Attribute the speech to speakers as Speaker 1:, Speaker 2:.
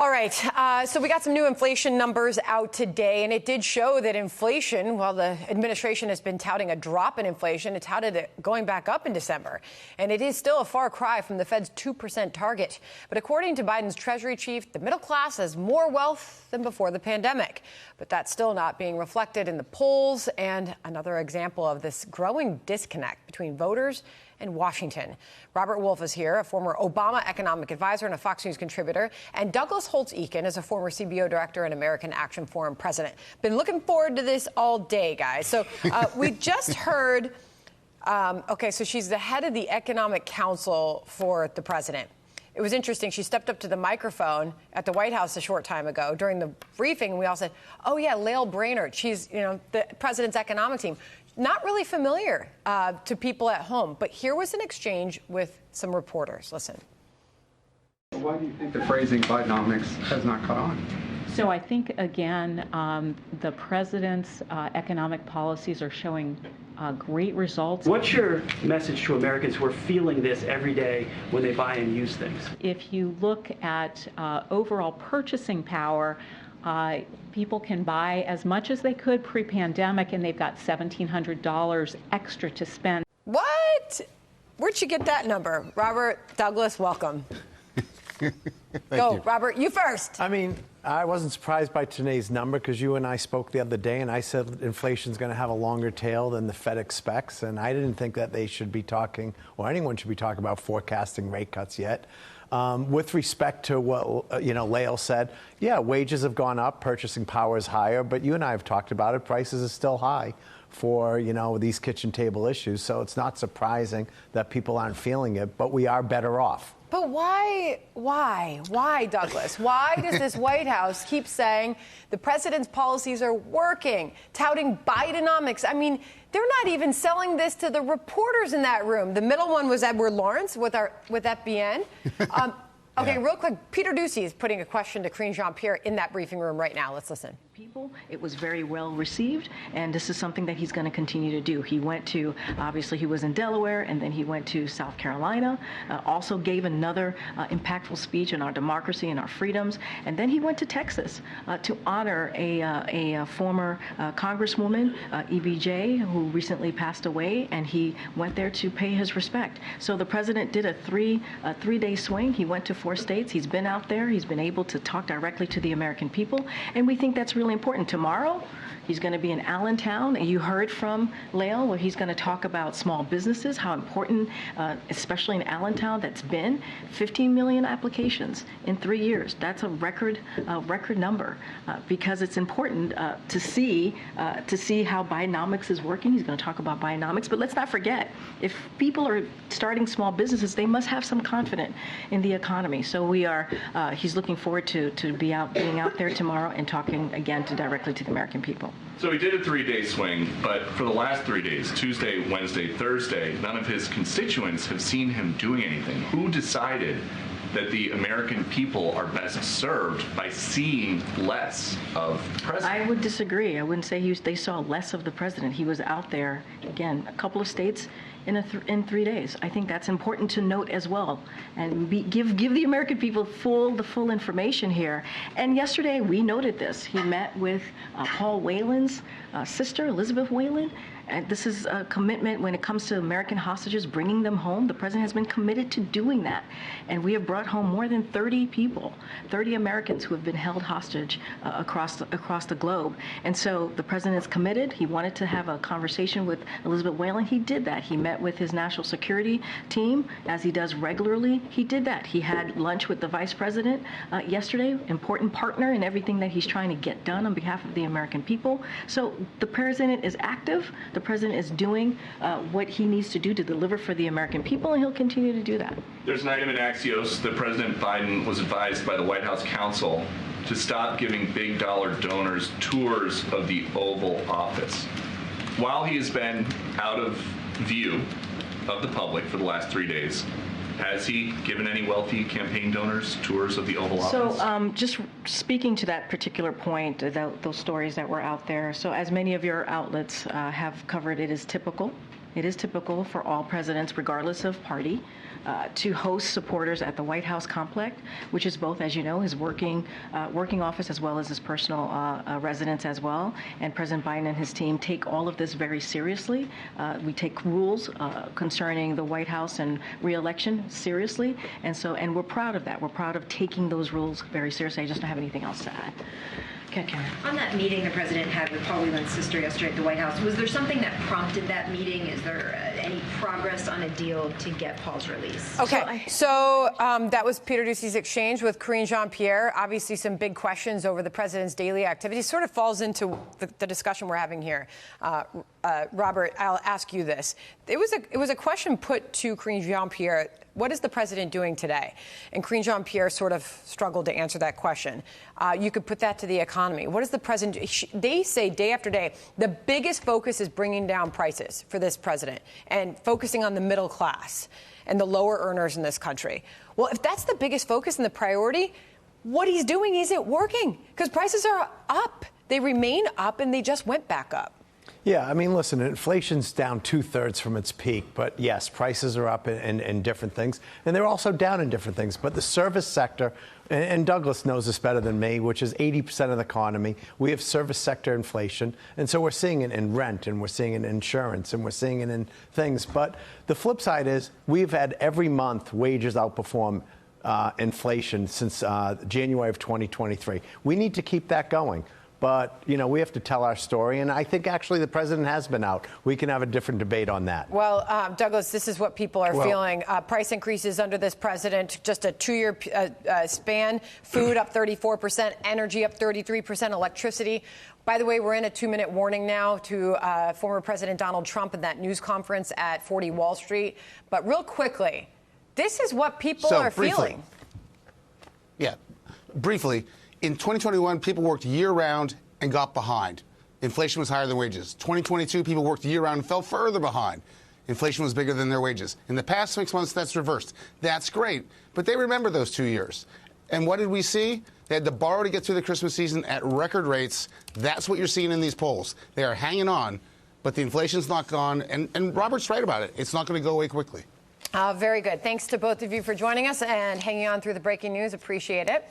Speaker 1: All right, so we got some new inflation numbers out today, and it did show that inflation, while the administration has been touting a drop in inflation, it touted it going back up in December. And it is still a far cry from the Fed's 2% target. But according to Biden's Treasury chief, the middle class has more wealth than before the pandemic. But that's still not being reflected in the polls, and another example of this growing disconnect between voters and Washington. Robert Wolf is here, a former Obama economic advisor and a Fox News contributor, and Douglas Holtz-Eakin is a former CBO director and American Action Forum president. Been looking forward to this all day, guys. So we just heard, okay, so she's the head of the Economic Council for the president. It was interesting. She stepped up to the microphone at the White House a short time ago during the briefing, and we all said, oh, yeah, Lael Brainerd. She's, the president's economic team. Not really familiar to people at home, but here was an exchange with some reporters. Listen.
Speaker 2: Why do you think the phrasing Bidenomics has not caught on?
Speaker 3: So I think, again, the president's economic policies are showing great results.
Speaker 4: What's your message to Americans who are feeling this every day when they buy and use things?
Speaker 3: If you look at overall purchasing power, people can buy as much as they could pre-pandemic, and they've got $1,700 extra to spend.
Speaker 1: What? Where'd you get that number? Robert, Douglas, welcome. Go, Robert, you first.
Speaker 5: I mean, I wasn't surprised by today's number because you and I spoke the other day, and I said inflation's going to have a longer tail than the Fed expects, and I didn't think that they should be talking, or anyone should be talking about forecasting rate cuts yet. With respect to what, Lael said, yeah, wages have gone up, purchasing power is higher, but you and I have talked about it, prices are still high for, these kitchen table issues. So it's not surprising that people aren't feeling it, but we are better off.
Speaker 1: But why, Douglas? Why does this White House keep saying the president's policies are working, touting Bidenomics? I mean, they're not even selling this to the reporters in that room. The middle one was Edward Lawrence with FBN. Okay, real quick, Peter Doocy is putting a question to Karine Jean-Pierre in that briefing room right now. Let's listen.
Speaker 6: People, it was very well received, and this is something that he's going to continue to do. He went to, obviously he was in Delaware, and then he went to South Carolina, also gave another impactful speech on our democracy and our freedoms, and then he went to Texas to honor a former Congresswoman, EBJ, who recently passed away, and he went there to pay his respect. So the president did a three-day swing. He went to 4 states. He's been out there. He's been able to talk directly to the American people, and we think that's really important. Tomorrow, he's going to be in Allentown, and you heard from Lael where he's going to talk about small businesses, how important, especially in Allentown, that's been 15 million applications in 3 years. That's a record number because it's important to see how Bidenomics is working. He's going to talk about Bidenomics, but let's not forget, if people are starting small businesses, they must have some confidence in the economy. So he's looking forward to being out there tomorrow and talking again directly to the American people.
Speaker 7: So he did a 3-day swing, but for the last 3 days, Tuesday, Wednesday, Thursday, none of his constituents have seen him doing anything. Who decided that the American people are best served by seeing less of the president?
Speaker 6: I would disagree. I wouldn't say they saw less of the president. He was out there, again, a couple of states in 3 days. I think that's important to note as well, and give the American people the full information here. And yesterday we noted this. He met with Paul Whelan's sister, Elizabeth Whelan. And this is a commitment when it comes to American hostages, bringing them home. The president has been committed to doing that. And we have brought home more than 30 people, 30 Americans who have been held hostage across the globe. And so the president is committed. He wanted to have a conversation with Elizabeth Whelan. He did that. He met with his national security team, as he does regularly. He did that. He had lunch with the vice president yesterday, important partner in everything that he's trying to get done on behalf of the American people. So the president is active. The president is doing what he needs to do to deliver for the American people, and he'll continue to do that.
Speaker 7: There's an item in Axios that President Biden was advised by the White House counsel to stop giving big dollar donors tours of the Oval Office. While he has been out of view of the public for the last 3 days, has he given any wealthy campaign donors tours of the Oval Office?
Speaker 6: So just speaking to that particular point, those stories that were out there, so as many of your outlets have covered, it is typical It is typical for all presidents, regardless of party, to host supporters at the White House complex, which is both, as you know, his working office as well as his personal residence as well. And President Biden and his team take all of this very seriously. We take rules concerning the White House and re-election seriously, and we're proud of that. We're proud of taking those rules very seriously. I just don't have anything else to add. Karen.
Speaker 8: On that meeting the president had with Paul Whelan's sister yesterday at the White House, was there something that prompted that meeting? Is there any progress on a deal to get Paul's release?
Speaker 1: Okay, so that was Peter Doocy's exchange with Karine Jean-Pierre. Obviously, some big questions over the president's daily activities. Sort of falls into the discussion we're having here. Robert, I'll ask you this. It was a question put to Karine Jean-Pierre. What is the president doing today? And Karine Jean-Pierre sort of struggled to answer that question. You could put that to the economy. What is the president do? They say day after day, the biggest focus is bringing down prices for this president and focusing on the middle class and the lower earners in this country. Well, if that's the biggest focus and the priority, what he's doing isn't working because prices are up. They remain up and they just went back up.
Speaker 5: Yeah, I mean, listen, inflation's down 2/3 from its peak, but yes, prices are up in different things, and they're also down in different things. But the service sector, and Douglas knows this better than me, which is 80% of the economy, we have service sector inflation, and so we're seeing it in rent, and we're seeing it in insurance, and we're seeing it in things. But the flip side is we've had every month wages outperform inflation since January of 2023. We need to keep that going. But, you know, we have to tell our story. And I think actually the president has been out. We can have a different debate on that.
Speaker 1: Well, Douglas, this is what people are feeling. Price increases under this president, just a 2-year span. Food up 34%, energy up 33%, electricity. By the way, we're in a 2-minute warning now to former President Donald Trump in that news conference at 40 Wall Street. But real quickly, this is what people are feeling.
Speaker 9: Yeah, briefly. In 2021, people worked year-round and got behind. Inflation was higher than wages. 2022, people worked year-round and fell further behind. Inflation was bigger than their wages. In the past 6 months, that's reversed. That's great. But they remember those 2 years. And what did we see? They had to borrow to get through the Christmas season at record rates. That's what you're seeing in these polls. They are hanging on, but the inflation's not gone. And Robert's right about it. It's not going to go away quickly.
Speaker 1: Very good. Thanks to both of you for joining us and hanging on through the breaking news. Appreciate it.